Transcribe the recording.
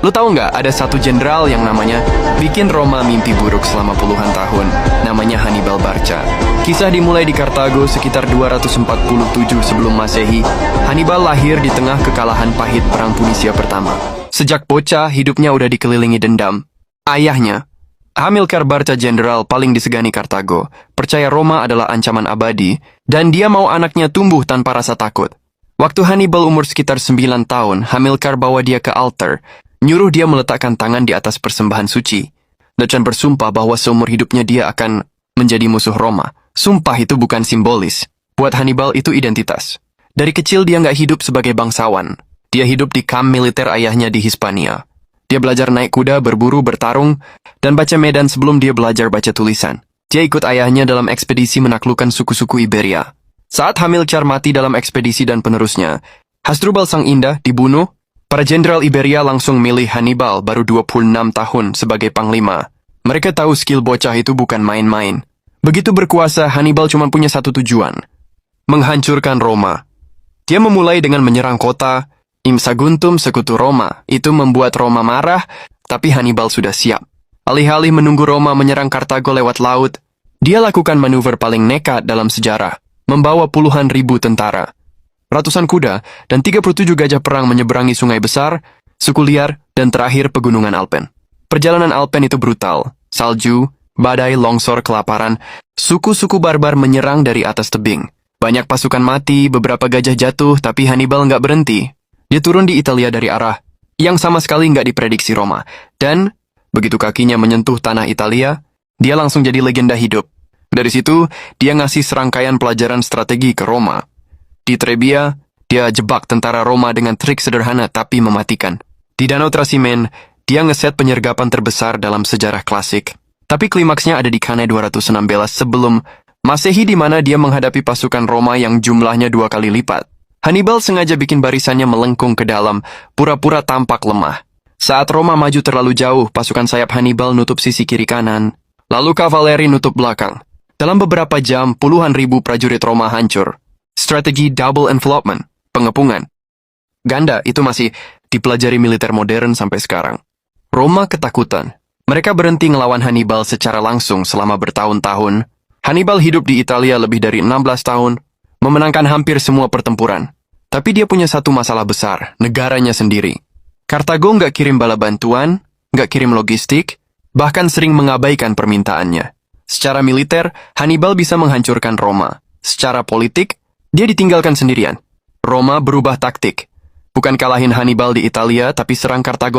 Lu tahu nggak, ada satu jenderal yang namanya bikin Roma mimpi buruk selama puluhan tahun. Namanya Hannibal Barca. Kisah dimulai di Kartago sekitar 247 sebelum Masehi. Hannibal lahir di tengah kekalahan pahit Perang Punisia pertama. Sejak bocah, hidupnya udah dikelilingi dendam. Ayahnya, Hamilcar Barca, jenderal paling disegani Kartago, percaya Roma adalah ancaman abadi, dan dia mau anaknya tumbuh tanpa rasa takut. Waktu Hannibal umur sekitar 9 tahun, Hamilcar bawa dia ke altar, nyuruh dia meletakkan tangan di atas persembahan suci, dan bersumpah bahwa seumur hidupnya dia akan menjadi musuh Roma. Sumpah itu bukan simbolis. Buat Hannibal itu identitas. Dari kecil dia nggak hidup sebagai bangsawan. Dia hidup di kamp militer ayahnya di Hispania. Dia belajar naik kuda, berburu, bertarung, dan baca medan sebelum dia belajar baca tulisan. Dia ikut ayahnya dalam ekspedisi menaklukkan suku-suku Iberia. Saat Hamilcar mati dalam ekspedisi dan penerusnya, Hasdrubal Sang Indah dibunuh. Para jenderal Iberia langsung milih Hannibal, baru 26 tahun, sebagai panglima. Mereka tahu skill bocah itu bukan main-main. Begitu berkuasa, Hannibal cuma punya satu tujuan: menghancurkan Roma. Dia memulai dengan menyerang kota Imsaguntum, sekutu Roma. Itu membuat Roma marah, tapi Hannibal sudah siap. Alih-alih menunggu Roma menyerang Kartago lewat laut, dia lakukan manuver paling nekat dalam sejarah, membawa puluhan ribu tentara, ratusan kuda, dan 37 gajah perang menyeberangi sungai besar, suku liar, dan terakhir pegunungan Alpen. Perjalanan Alpen itu brutal. Salju, badai, longsor, kelaparan. Suku-suku barbar menyerang dari atas tebing. Banyak pasukan mati, beberapa gajah jatuh, tapi Hannibal nggak berhenti. Dia turun di Italia dari arah yang sama sekali nggak diprediksi Roma. Dan begitu kakinya menyentuh tanah Italia, dia langsung jadi legenda hidup. Dari situ, dia ngasih serangkaian pelajaran strategi ke Roma. Di Trebia, dia jebak tentara Roma dengan trik sederhana tapi mematikan. Di Danau Trasimen, dia ngeset penyergapan terbesar dalam sejarah klasik. Tapi klimaksnya ada di Cannae 216 sebelum Masehi, di mana dia menghadapi pasukan Roma yang jumlahnya 2 kali lipat. Hannibal sengaja bikin barisannya melengkung ke dalam, pura-pura tampak lemah. Saat Roma maju terlalu jauh, pasukan sayap Hannibal nutup sisi kiri kanan, lalu kavaleri nutup belakang. Dalam beberapa jam, puluhan ribu prajurit Roma hancur. Strategi double envelopment, pengepungan ganda, itu masih dipelajari militer modern sampai sekarang. Roma ketakutan. Mereka berhenti ngelawan Hannibal secara langsung selama bertahun-tahun. Hannibal hidup di Italia lebih dari 16 tahun, memenangkan hampir semua pertempuran. Tapi dia punya satu masalah besar, negaranya sendiri. Kartago nggak kirim bala bantuan, nggak kirim logistik, bahkan sering mengabaikan permintaannya. Secara militer, Hannibal bisa menghancurkan Roma. Secara politik, dia ditinggalkan sendirian. Roma berubah taktik. Bukan kalahin Hannibal di Italia, tapi serang Kartago